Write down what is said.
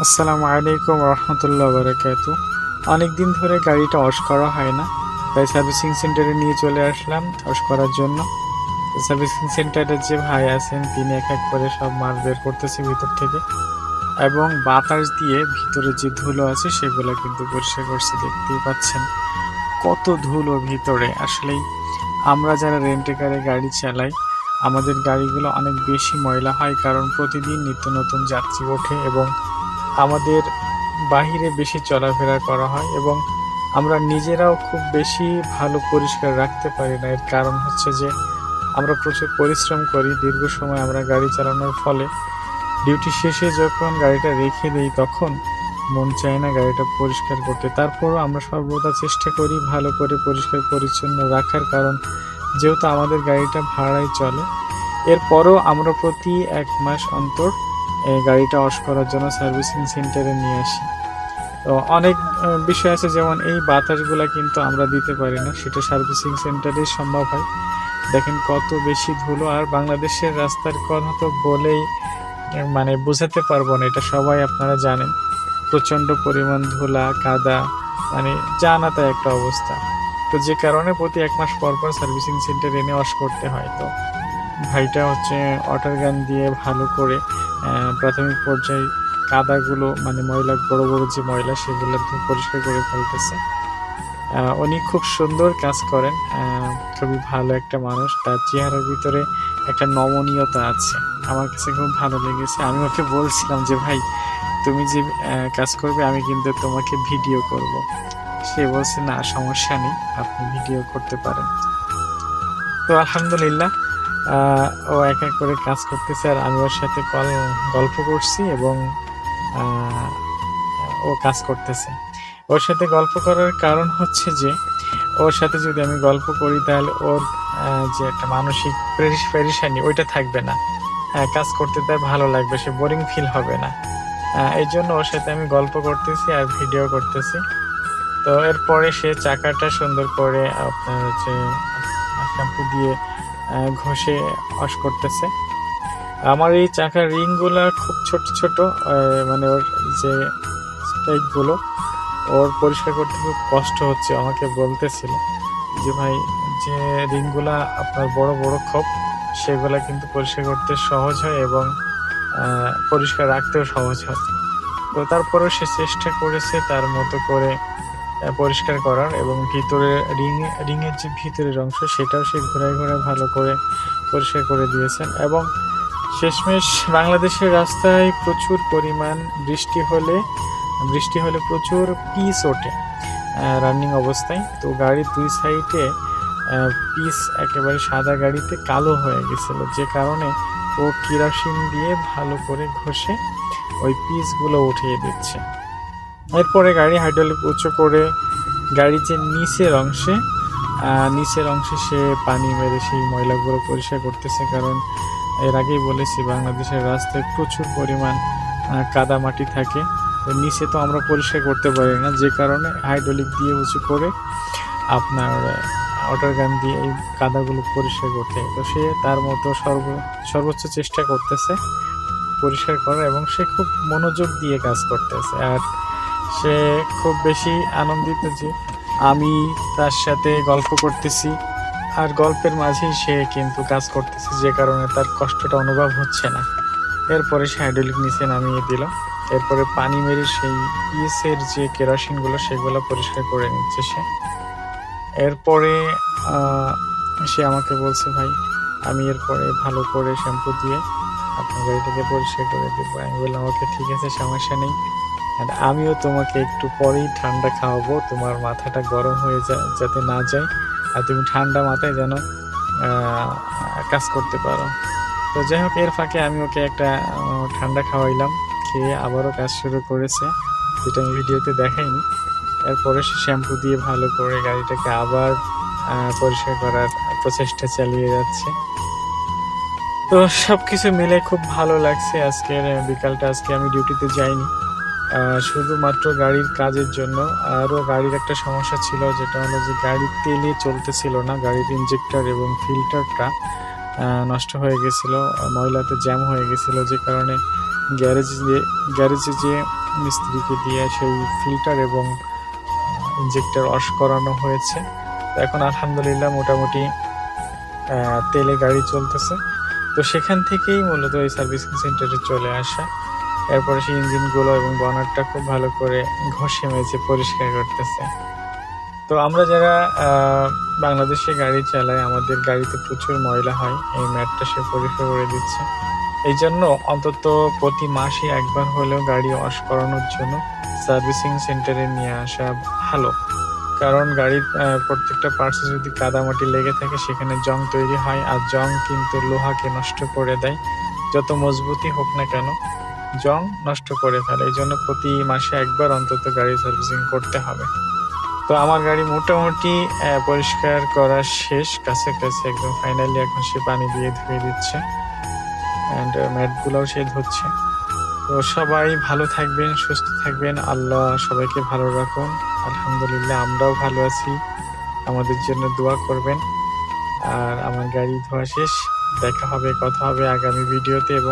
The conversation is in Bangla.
আসসালামু আলাইকুম রহমতুল্লাহ বারাকাতু। অনেকদিন ধরে গাড়িটা ওয়াশ করা হয় না, তাই সার্ভিসিং সেন্টারে নিয়ে চলে আসলাম ওয়াশ করার জন্য। সার্ভিসিং সেন্টারে যে ভাই আছেন তিনি এক এক করে সব মাল বের করতেছে ভিতর থেকে, এবং বাতাস দিয়ে ভিতরে যে ধুলো আছে সেগুলো কিন্তু পরিষ্কার করছে। দেখতেই পাচ্ছেন কত ধুলো ভিতরে। আসলেই আমরা যারা রেন্টে কারে গাড়ি চালাই, আমাদের গাড়িগুলো অনেক বেশি ময়লা হয়, কারণ প্রতিদিন নিত্য নতুন যাত্রী ওঠে এবং আমাদের বাহিরে বেশি চলাফেরা করা হয়, এবং আমরা নিজেরাও খুব বেশি ভালো পরিষ্কার রাখতে পারি না। এর কারণ হচ্ছে যে আমরা প্রচুর পরিশ্রম করি দীর্ঘ সময় আমরা গাড়ি চালানোর ফলে ডিউটি শেষে যখন গাড়িটা রেখে দেই তখন মন চায় না গাড়িটা পরিষ্কার করতে। তারপরও আমরা সর্বদা চেষ্টা করি ভালো করে পরিষ্কার পরিচ্ছন্ন রাখার, কারণ যেহেতু আমাদের গাড়িটা ভাড়ায় চলে। এরপরও আমরা প্রতি 1 মাস অন্তর গাড়িটা ওয়াশ করার জন্য সার্ভিসিং সেন্টারে নিয়ে আসি। তো অনেক বিষয় আছে, যেমন এই বাতাসগুলা কিন্তু আমরা দিতে পারি না, সেটা সার্ভিসিং সেন্টারেই সম্ভব হয়। দেখেন কত বেশি ধুলো। আর বাংলাদেশের রাস্তার কথা তো বলেই মানে বোঝাতে পারবো না, এটা সবাই আপনারা জানেন। প্রচণ্ড পরিমাণ ধুলা কাদা, মানে জানা তাই একটা অবস্থা। তো যে কারণে প্রতি 1 মাস পর পর সার্ভিসিং সেন্টারে এনে ওয়াশ করতে হয়। তো ভাইটা হচ্ছে ওয়াটার গান দিয়ে ভালো করে প্রাথমিক পর্যায়ে কাদাগুলো, মানে ময়লা, বড় বড় যে ময়লা সেগুলো পরিষ্কার করে ফেলতেছে। উনি খুব সুন্দর কাজ করেন, খুবই ভালো একটা মানুষ। তার চেহারার ভিতরে একটা নমনীয়তা আছে, আমার কাছে খুব ভালো লেগেছে। আমি ওকে বলছিলাম যে ভাই তুমি যে কাজ করবে আমি কিন্তু তোমাকে ভিডিও করব। সে বলছে না সমস্যা নেই, আপনি ভিডিও করতে পারেন। তো আলহামদুলিল্লাহ ও এক এক করে কাজ করতেছে, আর আমি ওর সাথে গল্প করছি, এবং ও কাজ করতেছে। ওর সাথে গল্প করার কারণ হচ্ছে যে ওর সাথে যদি আমি গল্প করি তাহলে ওর যে একটা মানসিক পেরেশানি ওইটা থাকবে না। কাজ করতে তার ভালো লাগবে, সে বোরিং ফিল হবে না। এই জন্য ওর সাথে আমি গল্প করতেছি আর ভিডিও করতেছি। তো এরপরে সে চাকাটা সুন্দর করে আপনার হচ্ছে শ্যাম্পু দিয়ে ঘষে ওয়াশ করতেছে। আমার এই চাকার রিংগুলো খুব ছোট ছোট, মানে ওর যে স্ট্রাইকগুলো ওর পরিষ্কার করতে খুব কষ্ট হচ্ছে। আমাকে বলতেছিল যে ভাই যে রিংগুলা আপনার বড় বড় খোপ সেগুলা কিন্তু পরিষ্কার করতে সহজ হয় এবং পরিষ্কার রাখতেও সহজ হয়। তো তারপরেও সে চেষ্টা করেছে তার মতো করে পরিষ্কার করার, এবং ভিতরে রিংয়ের যে ভিতরের অংশ সেটাও সে ঘোরায় ঘোরায় ভালো করে পরিষ্কার করে দিয়েছেন। এবং শেষমেশ বাংলাদেশের রাস্তায় প্রচুর পরিমাণ বৃষ্টি হলে প্রচুর পিচ ওঠে রানিং অবস্থায়। তো গাড়ির 2 সাইডে পিচ একেবারে সাদা গাড়িতে কালো হয়ে গেছিল, যে কারণে ও কেরোসিন দিয়ে ভালো করে ঘষে ওই পিচগুলো উঠিয়ে দিচ্ছে। এরপরে গাড়ি হাইড্রোলিক উঁচু করে গাড়ির যে নিচের অংশে সে পানি মেরে সেই ময়লাগুলো পরিষ্কার করতেছে, কারণ এর আগেই বলেছি বাংলাদেশের রাস্তায় প্রচুর পরিমাণ কাদা মাটি থাকে। তো নিচে তো আমরা পরিষ্কার করতে পারি না, যে কারণে হাইড্রোলিক দিয়ে উঁচু করে আপনার ওয়াটার গান দিয়ে এই কাদাগুলো পরিষ্কার করতে। তো সে তার মতো সর্বোচ্চ চেষ্টা করতেছে পরিষ্কার করা, এবং সে খুব মনোযোগ দিয়ে কাজ করতেছে। আর সে খুব বেশি আনন্দিত যে আমি তার সাথে গল্প করতেছি, আর গল্পের মাঝেই সে কিন্তু কাজ করতেছে, যে কারণে তার কষ্টটা অনুভব হচ্ছে না। এরপরে সে হাইড্রোলিক নিচে নামিয়ে দিল। এরপরে পানি মেরে সেই পিসের যে কেরোসিনগুলো সেগুলো পরিষ্কার করে নিচ্ছে সে। এরপরে সে আমাকে বলছে ভাই আমি এরপরে ভালো করে শ্যাম্পু দিয়ে আপনার গাড়িটাকে পরিষ্কার করে দেবো। আমি বললাম ওকে ঠিক আছে, সমস্যা নেই। আর আমিও তোমাকে একটু পরেই ঠান্ডা খাওয়াবো, তোমার মাথাটা গরম হয়ে যাতে না যায়, আর তুমি ঠান্ডা মাথায় যেন কাজ করতে পারো। তো যাই হোক, এর ফাঁকে আমি ওকে একটা ঠান্ডা খাওয়াইলাম, খেয়ে আবারও কাজ শুরু করেছে, যেটা আমি ভিডিওতে দেখাইনি। এরপরে সে শ্যাম্পু দিয়ে ভালো করে গাড়িটাকে আবার পরিষ্কার করার প্রচেষ্টা চালিয়ে যাচ্ছে। তো সব কিছু মিলে খুব ভালো লাগছে আজকের বিকালটা। আজকে আমি ডিউটিতে যাইনি, শুধুমাত্র গাড়ির কাজের জন্য। আরও গাড়ির একটা সমস্যা ছিল, যেটা হলো যে গাড়ির তেলে চলতেছিল না, গাড়ির ইঞ্জেক্টর এবং ফিল্টারটা নষ্ট হয়ে গেছিলো, ময়লাতে জ্যাম হয়ে গেছিলো, যে কারণে গ্যারেজে যে মিস্ত্রিকে দিয়ে সেই ফিল্টার এবং ইঞ্জেক্টর ওয়াশ করানো হয়েছে। তো এখন আলহামদুলিল্লাহ মোটামুটি তেলে গাড়ি চলতেছে। তো সেখান থেকেই মূলত এই সার্ভিসিং সেন্টারে চলে আসা। এরপরে সেই ইঞ্জিনগুলো এবং বনারটা খুব ভালো করে ঘষে মেজে পরিষ্কার করতেছে। তো আমরা যারা বাংলাদেশে গাড়ি চালাই, আমাদের গাড়িতে প্রচুর ময়লা হয়, এই ম্যাটটা সে পরিষ্কার করে দিচ্ছে। এই জন্য অন্তত প্রতি মাসে একবার হলেও গাড়ি ওয়াশ করানোর জন্য সার্ভিসিং সেন্টারে নিয়ে আসা ভালো। কারণ গাড়ির প্রত্যেকটা পার্টসে যদি কাদামাটি লেগে থাকে সেখানে জং তৈরি হয়, আর জং কিন্তু লোহাকে নষ্ট করে দেয়। যত মজবুতই হোক না কেন জং নষ্ট করে ফেলে। এই জন্য প্রতি মাসে একবার অন্তত গাড়ি সার্ভিসিং করতে হবে। তো আমার গাড়ি মোটামুটি পরিষ্কার করা শেষ, কাছাকাছি একদম ফাইনালি। এখন সে পানি দিয়ে ধুয়ে দিচ্ছে অ্যান্ড ম্যাটগুলোও সে ধুচ্ছে। তো সবাই ভালো থাকবেন, সুস্থ থাকবেন, আল্লাহ সবাইকে ভালো রাখুন। আলহামদুলিল্লাহ আমরাও ভালো আছি, আমাদের জন্য দোয়া করবেন। আর আমার গাড়ি ধোয়া শেষ, দেখা হবে, কথা হবে আগামী ভিডিওতে। এবং